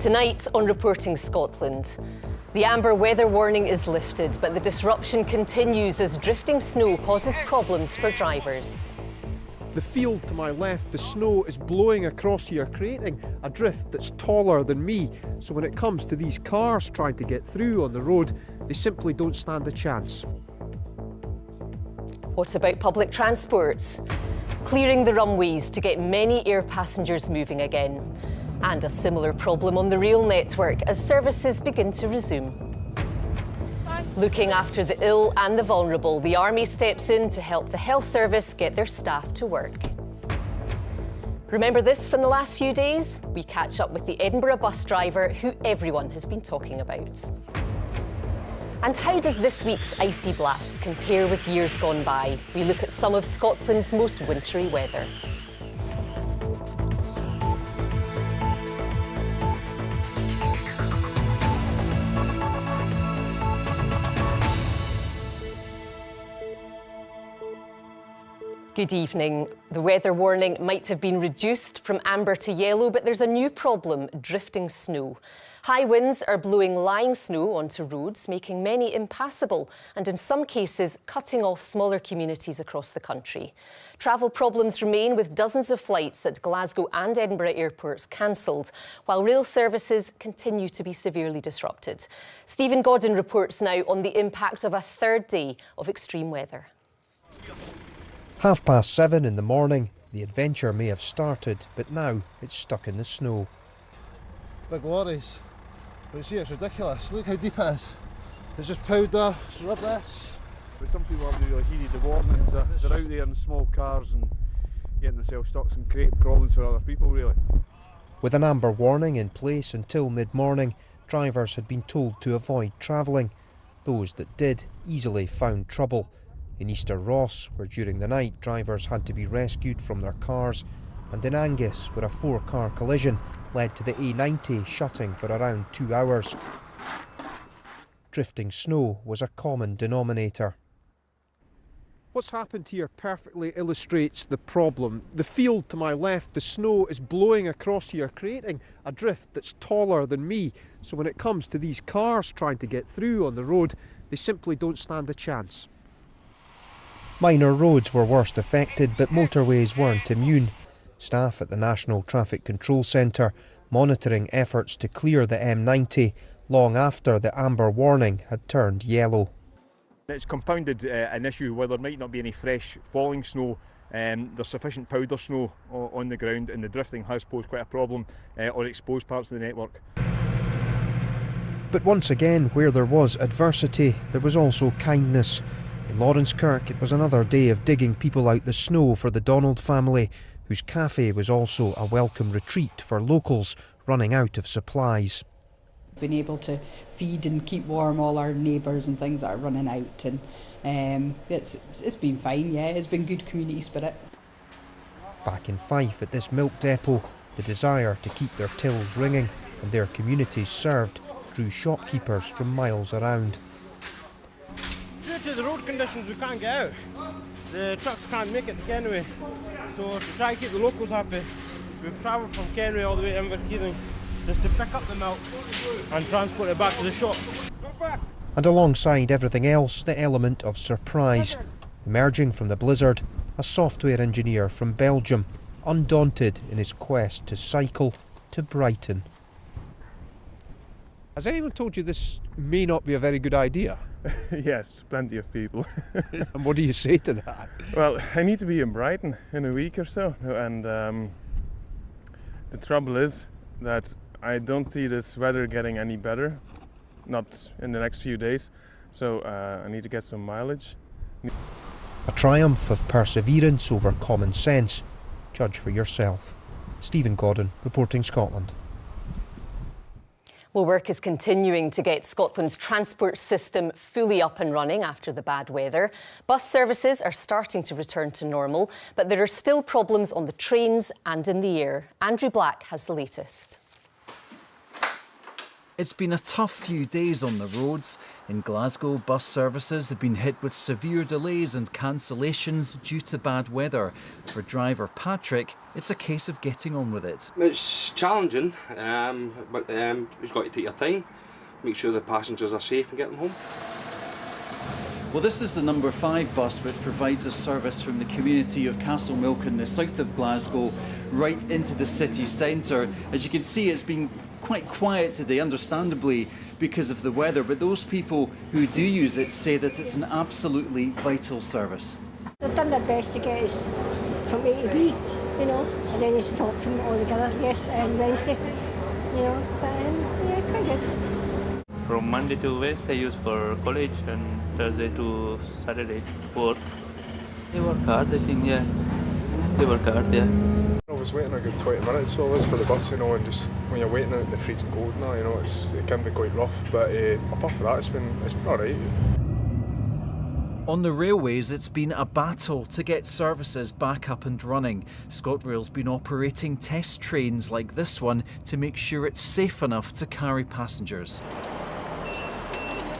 Tonight on Reporting Scotland, the amber weather warning is lifted, but the disruption continues as drifting snow causes problems for drivers. The field to my left, the snow is blowing across here, creating a drift that's taller than me. So when it comes to these cars trying to get through on the road, they simply don't stand a chance. What about public transport? Clearing the runways to get many air passengers moving again. And a similar problem on the rail network as services begin to resume. Looking after the ill and the vulnerable, the Army steps in to help the health service get their staff to work. Remember this from the last few days? We catch up with the Edinburgh bus driver who everyone has been talking about. And how does this week's icy blast compare with years gone by? We look at some of Scotland's most wintry weather. Good evening. The weather warning might have been reduced from amber to yellow, but there's a new problem: drifting snow. High winds are blowing lying snow onto roads, making many impassable and in some cases cutting off smaller communities across the country. Travel problems remain, with dozens of flights at Glasgow and Edinburgh airports cancelled, while rail services continue to be severely disrupted. Stephen Godden reports now on the impact of a third day of extreme weather. 7:30 in the morning, the adventure may have started, but now it's stuck in the snow. Big lorries, but you see, it's ridiculous. Look how deep it is. It's just powder, it's rubbish. But some people haven't really heeded the warnings. They're out there in small cars and getting themselves stuck and creating problems for other people, really. With an amber warning in place until mid-morning, drivers had been told to avoid travelling. Those that did easily found trouble. In Easter Ross, where during the night drivers had to be rescued from their cars, and in Angus, where a 4-car collision led to the A90 shutting for around 2 hours. Drifting snow was a common denominator. What's happened here perfectly illustrates the problem. The field to my left, the snow is blowing across here, creating a drift that's taller than me. So when it comes to these cars trying to get through on the road, they simply don't stand a chance. Minor roads were worst affected, but motorways weren't immune. Staff at the National Traffic Control Centre monitoring efforts to clear the M90 long after the amber warning had turned yellow. It's compounded an issue where there might not be any fresh falling snow. There's sufficient powder snow on the ground, and the drifting has posed quite a problem on exposed parts of the network. But once again, where there was adversity, there was also kindness. In Laurencekirk, it was another day of digging people out the snow for the Donald family, whose cafe was also a welcome retreat for locals running out of supplies. Been able to feed and keep warm all our neighbours and things that are running out, and it's been fine, yeah, it's been good community spirit. Back in Fife at this milk depot, the desire to keep their tills ringing and their communities served drew shopkeepers from miles around. Due to the road conditions, we can't get out. The trucks can't make it to Kenway, so to try and keep the locals happy, we've travelled from Kenway all the way to Inverkeithing just to pick up the milk and transport it back to the shop. And alongside everything else, the element of surprise. Emerging from the blizzard, a software engineer from Belgium, undaunted in his quest to cycle to Brighton. Has anyone told you this may not be a very good idea? Yes, plenty of people. And what do you say to that? Well, I need to be in Brighton in a week or so, and the trouble is that I don't see this weather getting any better, not in the next few days, so I need to get some mileage. A triumph of perseverance over common sense. Judge for yourself. Stephen Godden, Reporting Scotland. Well, work is continuing to get Scotland's transport system fully up and running after the bad weather. Bus services are starting to return to normal, but there are still problems on the trains and in the air. Andrew Black has the latest. It's been a tough few days on the roads. In Glasgow, bus services have been hit with severe delays and cancellations due to bad weather. For driver Patrick, it's a case of getting on with it. It's challenging, but you've got to take your time, make sure the passengers are safe and get them home. Well, this is the number 5 bus which provides a service from the community of Castlemilk in the south of Glasgow right into the city centre. As you can see, it's been quite quiet today, understandably, because of the weather, but those people who do use it say that it's an absolutely vital service. They've done their best to get us from A to B, you know, and then they stopped them all together yesterday and Wednesday, you know, but yeah, quite good. From Monday to Wednesday I use for college and Thursday to Saturday work. They work hard, I think, yeah. They work hard, yeah. I was waiting a good 20 minutes, so I was for the bus, you know, and just when you're waiting out in the freezing cold now, you know, it can be quite rough, but apart from that, it's been alright. On the railways, it's been a battle to get services back up and running. ScotRail's been operating test trains like this one to make sure it's safe enough to carry passengers.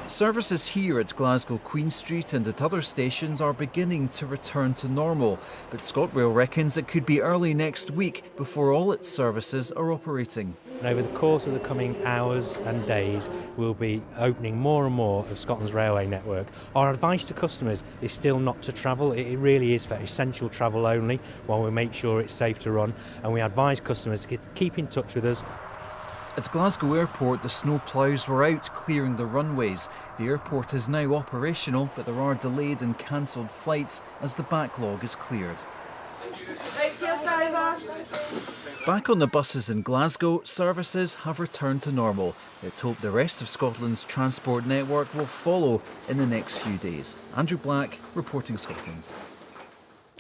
Services here at Glasgow Queen Street and at other stations are beginning to return to normal, but ScotRail reckons it could be early next week before all its services are operating. And over the course of the coming hours and days, we'll be opening more and more of Scotland's railway network. Our advice to customers is still not to travel. It really is for essential travel only, while we make sure it's safe to run. And we advise customers to keep in touch with us. At Glasgow Airport, the snow ploughs were out clearing the runways. The airport is now operational, but there are delayed and cancelled flights as the backlog is cleared. Back on the buses in Glasgow, services have returned to normal. It's hoped the rest of Scotland's transport network will follow in the next few days. Andrew Black, reporting Scotland.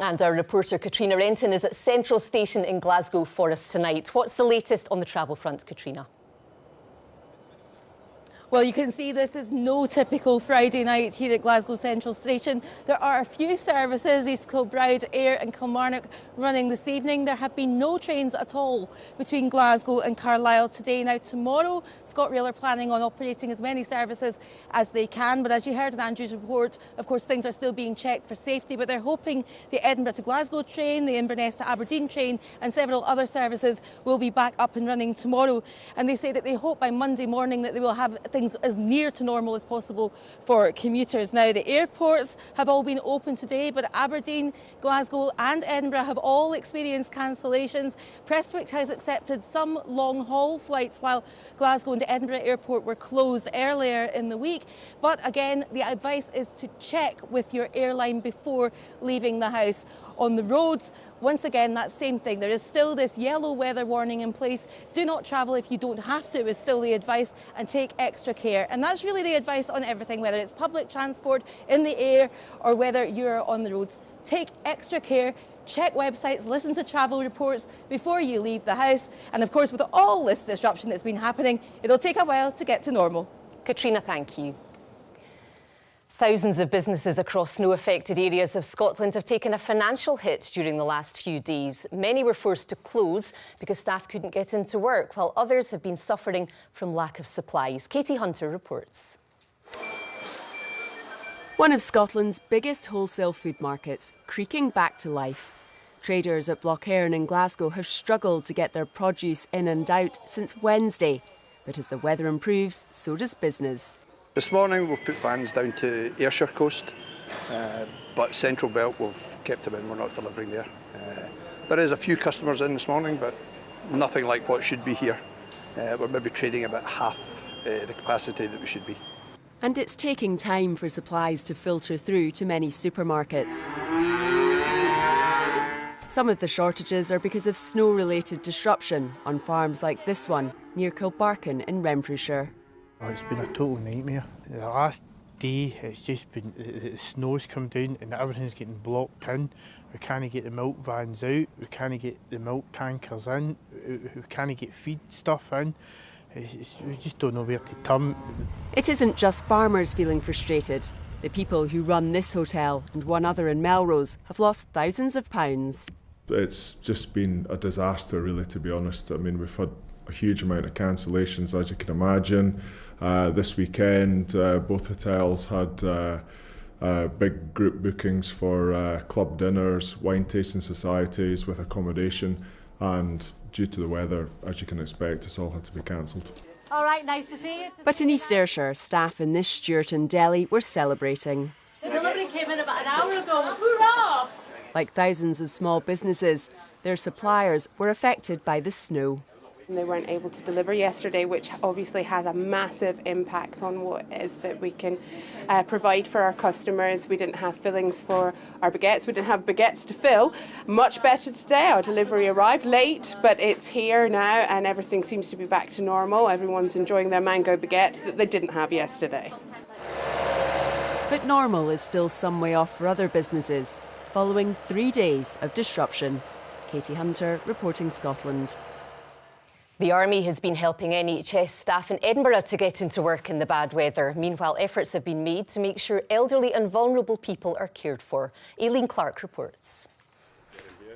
And our reporter Katrina Renton is at Central Station in Glasgow for us tonight. What's the latest on the travel front, Katrina? Well, you can see this is no typical Friday night here at Glasgow Central Station. There are a few services, East Kilbride, Ayr and Kilmarnock, running this evening. There have been no trains at all between Glasgow and Carlisle today. Now, tomorrow, ScotRail are planning on operating as many services as they can. But as you heard in Andrew's report, of course, things are still being checked for safety. But they're hoping the Edinburgh to Glasgow train, the Inverness to Aberdeen train and several other services will be back up and running tomorrow. And they say that they hope by Monday morning that they will have things as near to normal as possible for commuters. Now, the airports have all been open today, but Aberdeen, Glasgow and Edinburgh have all experienced cancellations. Prestwick has accepted some long-haul flights, while Glasgow and Edinburgh Airport were closed earlier in the week. But again, the advice is to check with your airline before leaving the house. On the roads, once again, that same thing. There is still this yellow weather warning in place. Do not travel if you don't have to is still the advice, and take extra care. And that's really the advice on everything, whether it's public transport, in the air, or whether you're on the roads. Take extra care. Check websites, listen to travel reports before you leave the house. And of course, with all this disruption that's been happening, it'll take a while to get to normal. Katrina, thank you. Thousands of businesses across snow-affected areas of Scotland have taken a financial hit during the last few days. Many were forced to close because staff couldn't get into work, while others have been suffering from lack of supplies. Katie Hunter reports. One of Scotland's biggest wholesale food markets, creaking back to life. Traders at Blochairn in Glasgow have struggled to get their produce in and out since Wednesday. But as the weather improves, so does business. This morning we've put vans down to Ayrshire coast, but Central Belt we've kept them in, we're not delivering there. There is a few customers in this morning, but nothing like what should be here. We're maybe trading about half the capacity that we should be. And it's taking time for supplies to filter through to many supermarkets. Some of the shortages are because of snow-related disruption on farms like this one near Kilbarchan in Renfrewshire. Oh, it's been a total nightmare. The last day it's just been, the snow's come down and everything's getting blocked in. We can't get the milk vans out, we can't get the milk tankers in, we can't get feed stuff in. We just don't know where to turn. It isn't just farmers feeling frustrated. The people who run this hotel and one other in Melrose have lost thousands of pounds. It's just been a disaster, really, to be honest. I mean, we've had a huge amount of cancellations, as you can imagine. This weekend, both hotels had big group bookings for club dinners, wine tasting societies with accommodation, and due to the weather, as you can expect, it's all had to be cancelled. All right, nice to see you. But in East Ayrshire, staff in this Stewarton deli were celebrating. The delivery came in about an hour ago. Hurrah! Like thousands of small businesses, their suppliers were affected by the snow. They weren't able to deliver yesterday, which obviously has a massive impact on what it is that we can provide for our customers. We didn't have fillings for our baguettes. We didn't have baguettes to fill. Much better today. Our delivery arrived late, but it's here now and everything seems to be back to normal. Everyone's enjoying their mango baguette that they didn't have yesterday. But normal is still some way off for other businesses, following 3 days of disruption. Katie Hunter, reporting Scotland. The Army has been helping NHS staff in Edinburgh to get into work in the bad weather. Meanwhile, efforts have been made to make sure elderly and vulnerable people are cared for. Aileen Clark reports.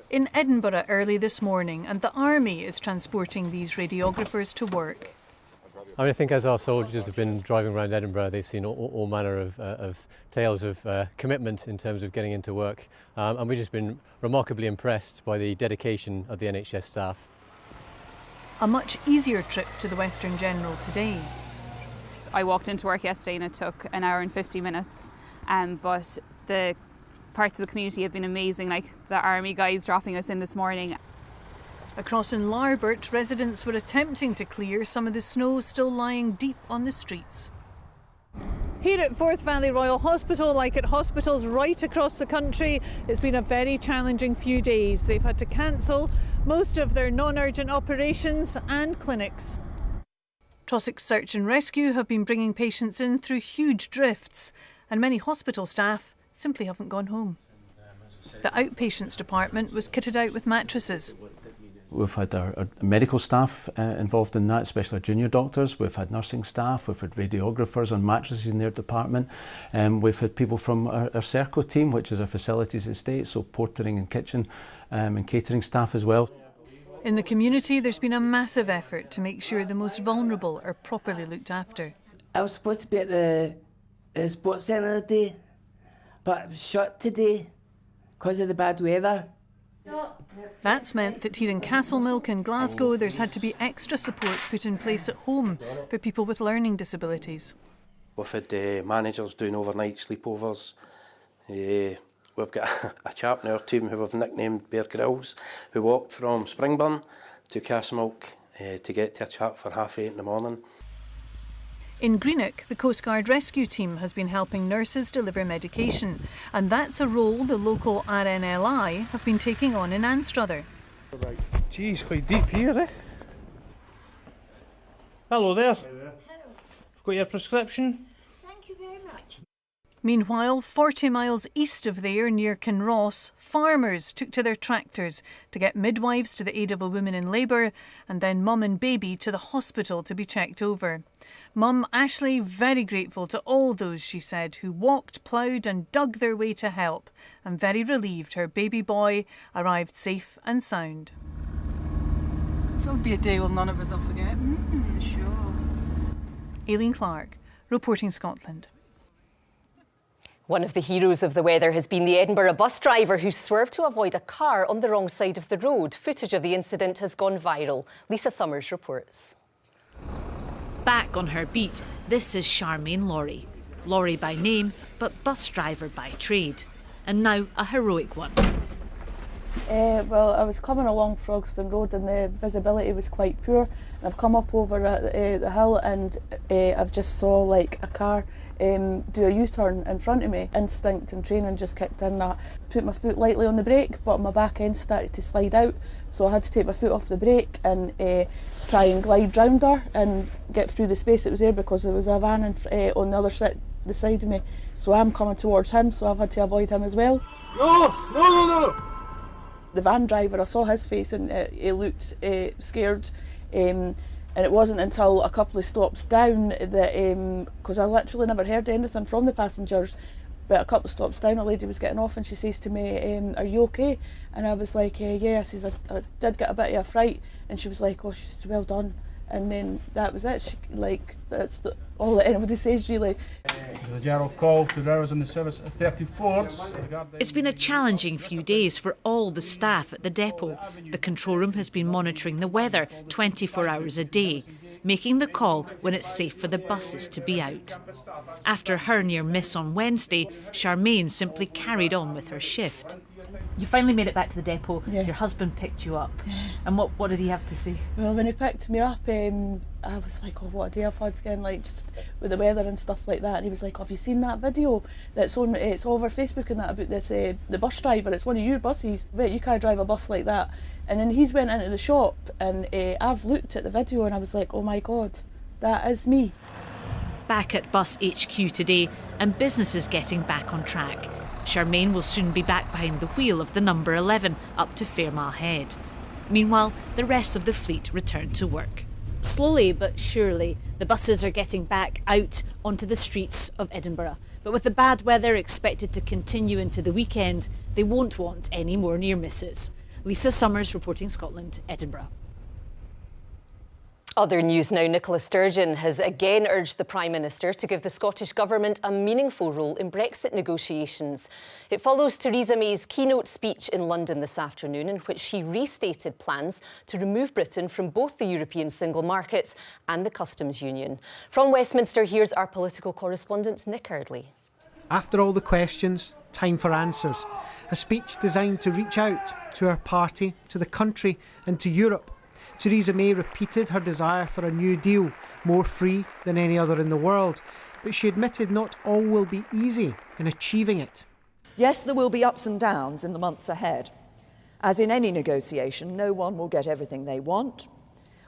In Edinburgh early this morning, and the Army is transporting these radiographers to work. I think as our soldiers have been driving around Edinburgh, they've seen all manner of tales of commitment in terms of getting into work. And we've just been remarkably impressed by the dedication of the NHS staff. A much easier trip to the Western General today. I walked into work yesterday and it took an hour and 50 minutes, but the parts of the community have been amazing, like the Army guys dropping us in this morning. Across in Larbert, residents were attempting to clear some of the snow still lying deep on the streets. Here at Forth Valley Royal Hospital, like at hospitals right across the country, it's been a very challenging few days. They've had to cancel most of their non-urgent operations and clinics. Trossachs Search and Rescue have been bringing patients in through huge drifts, and many hospital staff simply haven't gone home. The outpatients department was kitted out with mattresses. We've had our medical staff involved in that, especially our junior doctors. We've had nursing staff, we've had radiographers on mattresses in their department. We've had people from our Serco team, which is our facilities estate, so portering and kitchen and catering staff as well. In the community, there's been a massive effort to make sure the most vulnerable are properly looked after. I was supposed to be at the sports centre today, but it was shut today because of the bad weather. That's meant that here in Castlemilk in Glasgow, there's had to be extra support put in place at home for people with learning disabilities. We've had managers doing overnight sleepovers. We've got a chap in our team who we've nicknamed Bear Grylls, who walked from Springburn to Castlemilk to get to a chap for 8:30 in the morning. In Greenock, the Coast Guard rescue team has been helping nurses deliver medication, and that's a role the local RNLI have been taking on in Anstruther. Geez, quite deep here, eh? Hello there. Hello. Got your prescription? Thank you very much. Meanwhile, 40 miles east of there, near Kinross, farmers took to their tractors to get midwives to the aid of a woman in labour and then mum and baby to the hospital to be checked over. Mum Ashley very grateful to all those, she said, who walked, ploughed and dug their way to help, and very relieved her baby boy arrived safe and sound. This will be a day well none of us will forget. For sure. Aileen Clark, reporting Scotland. One of the heroes of the weather has been the Edinburgh bus driver who swerved to avoid a car on the wrong side of the road. Footage of the incident has gone viral. Lisa Summers reports. Back on her beat, this is Charmaine Laurie. Laurie by name, but bus driver by trade. And now a heroic one. Well, I was coming along Frogston Road and the visibility was quite poor. I've come up over the hill and I've just saw like a car do a U-turn in front of me. Instinct and training just kicked in. I put my foot lightly on the brake, but my back end started to slide out, so I had to take my foot off the brake and try and glide round her and get through the space that was there, because there was a van on the other side, the side of me. So I'm coming towards him, so I've had to avoid him as well. No! The van driver, I saw his face and he looked scared. And it wasn't until a couple of stops down that, because I literally never heard anything from the passengers, But a couple of stops down, a lady was getting off and she says to me, "Are you okay?" And I was like, "Yeah." I says, I did get a bit of a fright. And she was like, "Oh," she says, "well done." And then that was it. That's all that anybody says, really. The general call to drivers in the service 34s. It's been a challenging few days for all the staff at the depot. The control room has been monitoring the weather 24 hours a day, making the call when it's safe for the buses to be out. After her near miss on Wednesday, Charmaine simply carried on with her shift. You finally made it back to the depot. Yeah. Your husband picked you up. Yeah. And what did he have to say? Well, when he picked me up, I was like, "Oh, what a day I've had again!" Like just with the weather and stuff like that. And he was like, "Have you seen that video that's on? It's all over Facebook and that about this the bus driver. It's one of your buses. But you can't drive a bus like that." And then he's went into the shop, and I've looked at the video, and I was like, "Oh my God, that is me." Back at Bus HQ today, and business is getting back on track. Charmaine will soon be back behind the wheel of the number 11 up to Fairmile Head. Meanwhile, the rest of the fleet return to work. Slowly but surely, the buses are getting back out onto the streets of Edinburgh. But with the bad weather expected to continue into the weekend, they won't want any more near misses. Lisa Summers reporting Scotland, Edinburgh. Other news now. Nicola Sturgeon has again urged the Prime Minister to give the Scottish Government a meaningful role in Brexit negotiations. It follows Theresa May's keynote speech in London this afternoon, in which she restated plans to remove Britain from both the European single market and the customs union. From Westminster, here's our political correspondent Nick Eardley. After all the questions, time for answers. A speech designed to reach out to her party, to the country and to Europe. Theresa May repeated her desire for a new deal, more free than any other in the world, but she admitted not all will be easy in achieving it. Yes, there will be ups and downs in the months ahead. As in any negotiation, no one will get everything they want.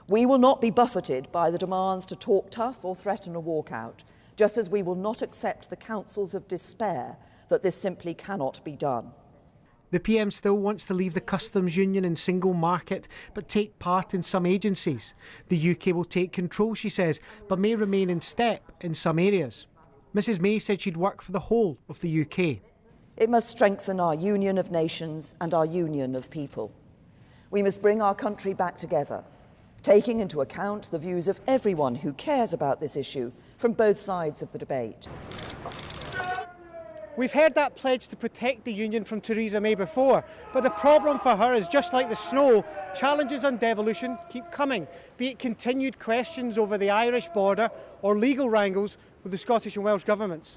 We will not be buffeted by the demands to talk tough or threaten a walkout, just as we will not accept the counsels of despair that this simply cannot be done. The PM still wants to leave the customs union and single market, but take part in some agencies. The UK will take control, she says, but may remain in step in some areas. Mrs May said she'd work for the whole of the UK. It must strengthen our union of nations and our union of people. We must bring our country back together, taking into account the views of everyone who cares about this issue from both sides of the debate. We've heard that pledge to protect the union from Theresa May before, but the problem for her is, just like the snow, challenges on devolution keep coming, be it continued questions over the Irish border or legal wrangles with the Scottish and Welsh governments.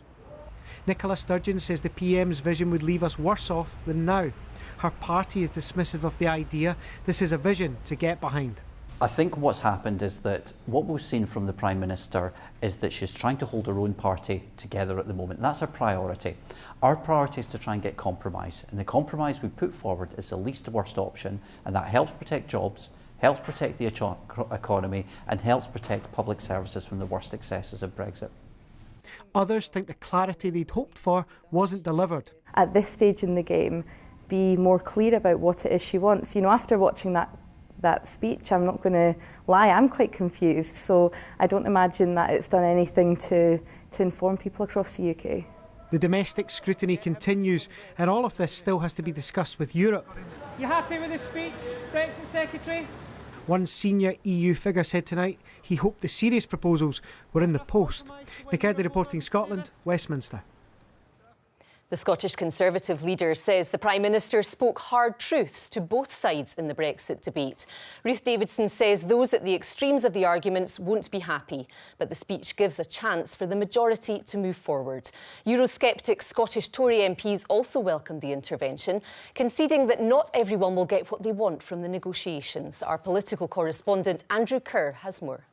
Nicola Sturgeon says the PM's vision would leave us worse off than now. Her party is dismissive of the idea. This is a vision to get behind. I think what's happened is that what we've seen from the Prime Minister is that she's trying to hold her own party together at the moment. That's her priority. Our priority is to try and get compromise. And the compromise we put forward is the least worst option, and that helps protect jobs, helps protect the economy, and helps protect public services from the worst excesses of Brexit. Others think the clarity they'd hoped for wasn't delivered. At this stage in the game, be more clear about what it is she wants. You know, after watching that speech, I'm not going to lie, I'm quite confused. So I don't imagine that it's done anything to inform people across the UK. The domestic scrutiny continues, and all of this still has to be discussed with Europe. You happy with the speech, Brexit Secretary? One senior EU figure said tonight he hoped the serious proposals were in the post. Nick Eardley reporting Scotland, Westminster. The Scottish Conservative leader says the Prime Minister spoke hard truths to both sides in the Brexit debate. Ruth Davidson says those at the extremes of the arguments won't be happy, but the speech gives a chance for the majority to move forward. Eurosceptic Scottish Tory MPs also welcomed the intervention, conceding that not everyone will get what they want from the negotiations. Our political correspondent Andrew Kerr has more.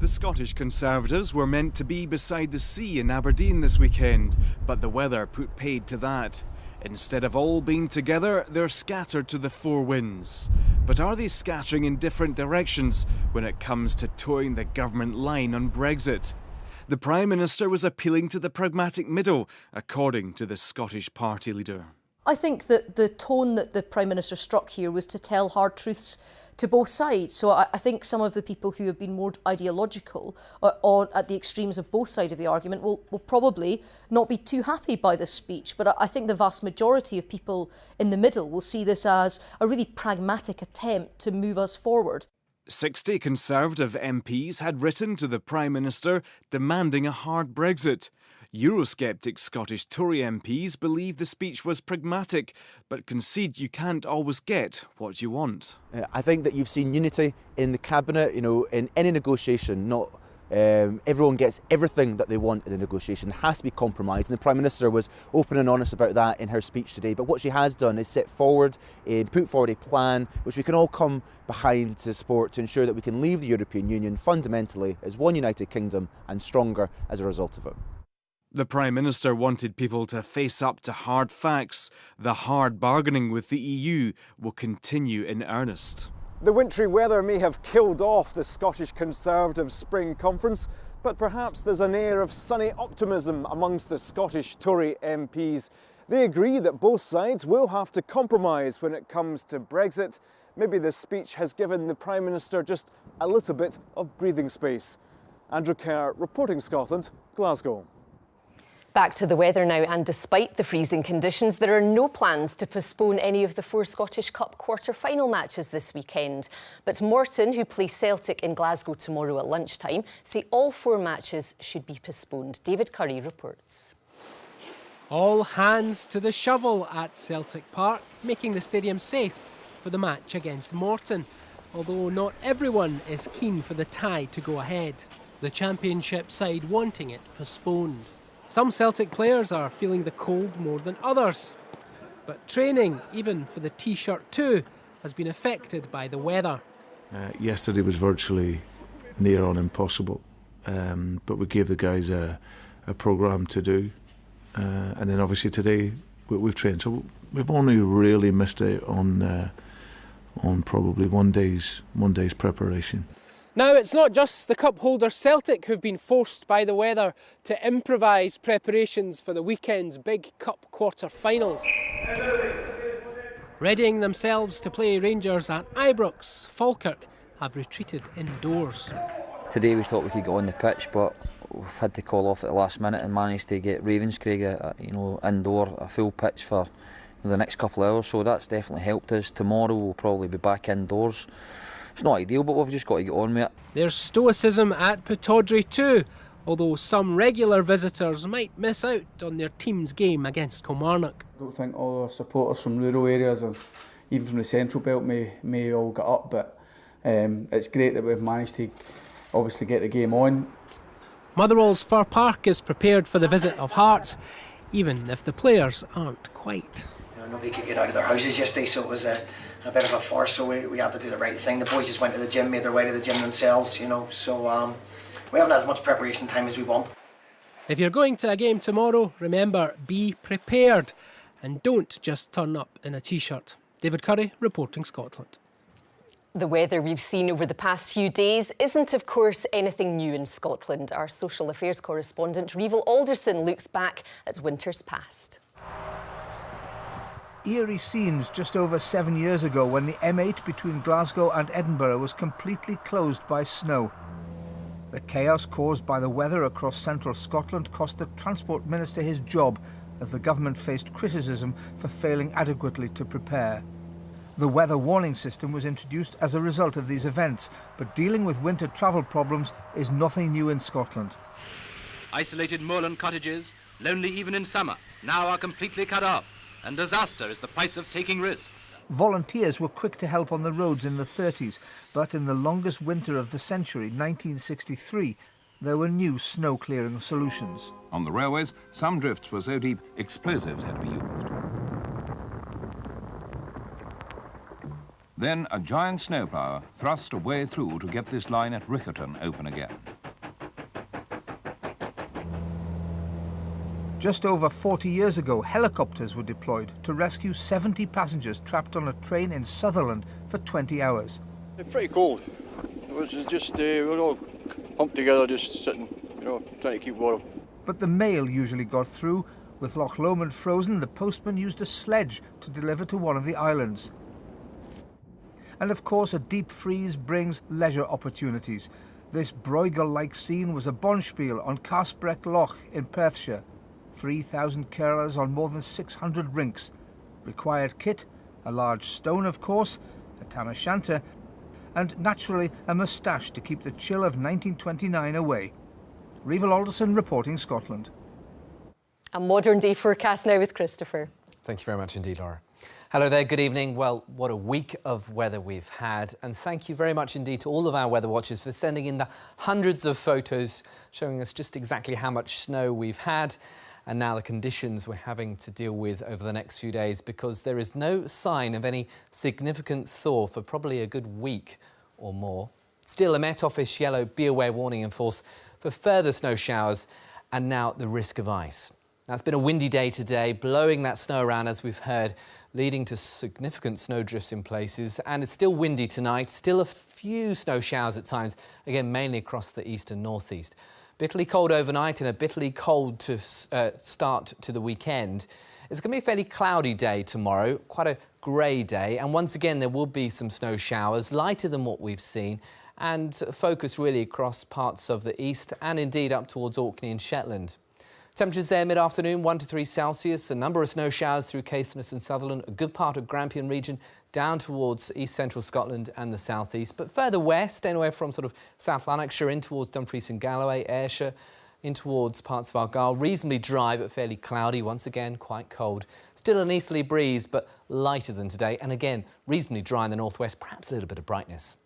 The Scottish Conservatives were meant to be beside the sea in Aberdeen this weekend, but the weather put paid to that. Instead of all being together, they're scattered to the four winds. But are they scattering in different directions when it comes to towing the government line on Brexit? The Prime Minister was appealing to the pragmatic middle, according to the Scottish Party leader. I think that the tone that the Prime Minister struck here was to tell hard truths to both sides. So I think some of the people who have been more ideological at the extremes of both sides of the argument will probably not be too happy by this speech. But I think the vast majority of people in the middle will see this as a really pragmatic attempt to move us forward. 60 Conservative MPs had written to the Prime Minister demanding a hard Brexit. Eurosceptic Scottish Tory MPs believe the speech was pragmatic, but concede you can't always get what you want. I think that you've seen unity in the Cabinet, in any negotiation. Not everyone gets everything that they want in a negotiation. It has to be compromised, and the Prime Minister was open and honest about that in her speech today. But what she has done is put forward a plan which we can all come behind to support, to ensure that we can leave the European Union fundamentally as one United Kingdom and stronger as a result of it. The Prime Minister wanted people to face up to hard facts. The hard bargaining with the EU will continue in earnest. The wintry weather may have killed off the Scottish Conservative Spring Conference, but perhaps there's an air of sunny optimism amongst the Scottish Tory MPs. They agree that both sides will have to compromise when it comes to Brexit. Maybe this speech has given the Prime Minister just a little bit of breathing space. Andrew Kerr, reporting Scotland, Glasgow. Back to the weather now, and despite the freezing conditions, there are no plans to postpone any of the 4 Scottish Cup quarter-final matches this weekend. But Morton, who play Celtic in Glasgow tomorrow at lunchtime, say all 4 matches should be postponed. David Curry reports. All hands to the shovel at Celtic Park, making the stadium safe for the match against Morton, although not everyone is keen for the tie to go ahead. The Championship side wanting it postponed. Some Celtic players are feeling the cold more than others. But training, even for the T-shirt too, has been affected by the weather. Yesterday was virtually near on impossible, but we gave the guys a programme to do. And then obviously today we've trained. So we've only really missed out on probably one day's preparation. Now, it's not just the cup holders Celtic who've been forced by the weather to improvise preparations for the weekend's big cup quarter-finals. Readying themselves to play Rangers at Ibrox, Falkirk have retreated indoors. Today we thought we could get on the pitch, but we've had to call off at the last minute and managed to get Ravenscraig indoor, a full pitch for the next couple of hours, so that's definitely helped us. Tomorrow we'll probably be back indoors. It's not ideal, but we've just got to get on with it. There's stoicism at Pittodrie too, although some regular visitors might miss out on their team's game against Kilmarnock. I don't think all our supporters from rural areas or even from the central belt may all get up, but it's great that we've managed to obviously get the game on. Motherwell's Fir Park is prepared for the visit of Hearts, even if the players aren't quite. Nobody could get out of their houses yesterday, so it was a bit of a force, so we had to do the right thing. The boys just went to the gym, made their way to the gym themselves, so we haven't had as much preparation time as we want. If you're going to a game tomorrow, remember, be prepared and don't just turn up in a T-shirt. David Curry, reporting Scotland. The weather we've seen over the past few days isn't, of course, anything new in Scotland. Our social affairs correspondent, Reval Alderson, looks back at winters past. Eerie scenes just over 7 years ago when the M8 between Glasgow and Edinburgh was completely closed by snow. The chaos caused by the weather across central Scotland cost the Transport Minister his job as the government faced criticism for failing adequately to prepare. The weather warning system was introduced as a result of these events, but dealing with winter travel problems is nothing new in Scotland. Isolated moorland cottages, lonely even in summer, now are completely cut off. And disaster is the price of taking risks. Volunteers were quick to help on the roads in the 30s, but in the longest winter of the century, 1963, there were new snow-clearing solutions. On the railways, some drifts were so deep, explosives had to be used. Then a giant snowplower thrust a way through to get this line at Riccarton open again. Just over 40 years ago, helicopters were deployed to rescue 70 passengers trapped on a train in Sutherland for 20 hours. It's pretty cold. It was just, we were all humped together, just sitting, trying to keep warm. But the mail usually got through. With Loch Lomond frozen, the postman used a sledge to deliver to one of the islands. And of course, a deep freeze brings leisure opportunities. This Bruegel-like scene was a Bonspiel on Carsbreck Loch in Perthshire. 3,000 curlers on more than 600 rinks. Required kit, a large stone of course, a tam o' shanter, and naturally a moustache to keep the chill of 1929 away. Revel Alderson reporting Scotland. A modern day forecast now with Christopher. Thank you very much indeed, Laura. Hello there, good evening. Well, what a week of weather we've had, and thank you very much indeed to all of our weather watchers for sending in the hundreds of photos showing us just exactly how much snow we've had and now the conditions we're having to deal with over the next few days, because there is no sign of any significant thaw for probably a good week or more. Still, a Met Office yellow be aware warning in force for further snow showers and now the risk of ice. Now, it's been a windy day today, blowing that snow around as we've heard, leading to significant snow drifts in places, and it's still windy tonight, still a few snow showers at times, again mainly across the east and northeast. Bitterly cold overnight and a bitterly cold start to the weekend. It's going to be a fairly cloudy day tomorrow, quite a grey day, and once again there will be some snow showers, lighter than what we've seen, and focus really across parts of the east and indeed up towards Orkney and Shetland. Temperatures there mid-afternoon, 1 to 3 Celsius, a number of snow showers through Caithness and Sutherland, a good part of Grampian region down towards east central Scotland and the southeast, but further west, anywhere from sort of South Lanarkshire in towards Dumfries and Galloway, Ayrshire, in towards parts of Argyll, reasonably dry but fairly cloudy, once again quite cold. Still an easterly breeze but lighter than today, and again reasonably dry in the northwest, perhaps a little bit of brightness.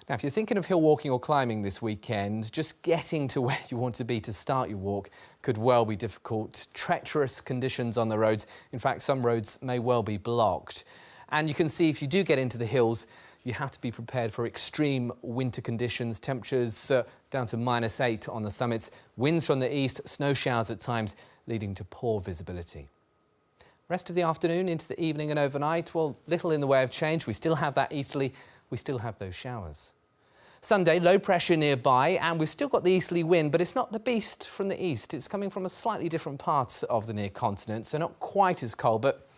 Now, if you're thinking of hill walking or climbing this weekend, just getting to where you want to be to start your walk could well be difficult. Treacherous conditions on the roads. In fact, some roads may well be blocked. And you can see if you do get into the hills, you have to be prepared for extreme winter conditions. Temperatures down to -8 on the summits. Winds from the east, snow showers at times, leading to poor visibility. Rest of the afternoon into the evening and overnight, well, little in the way of change. We still have that easterly, we still have those showers. Sunday, low pressure nearby, and we've still got the easterly wind, but it's not the beast from the east. It's coming from a slightly different part of the near continent, so not quite as cold, but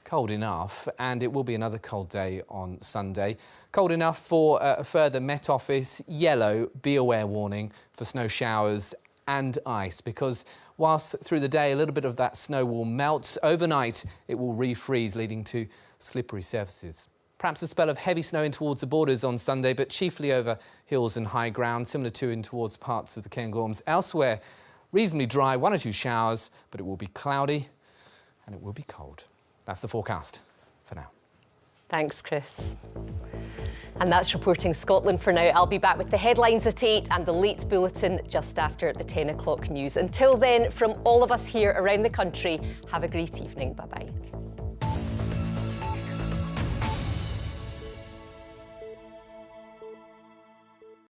cold enough. And it will be another cold day on Sunday. Cold enough for a further Met Office yellow be aware warning for snow showers and ice, because whilst through the day a little bit of that snow will melt, overnight it will refreeze, leading to slippery surfaces. Perhaps a spell of heavy snow in towards the borders on Sunday, but chiefly over hills and high ground, similar to in towards parts of the Cairngorms. Elsewhere, reasonably dry, 1 or 2 showers, but it will be cloudy and it will be cold. That's the forecast for now. Thanks, Chris. And that's Reporting Scotland for now. I'll be back with the headlines at 8 and the late bulletin just after the 10 o'clock news. Until then, from all of us here around the country, have a great evening. Bye-bye.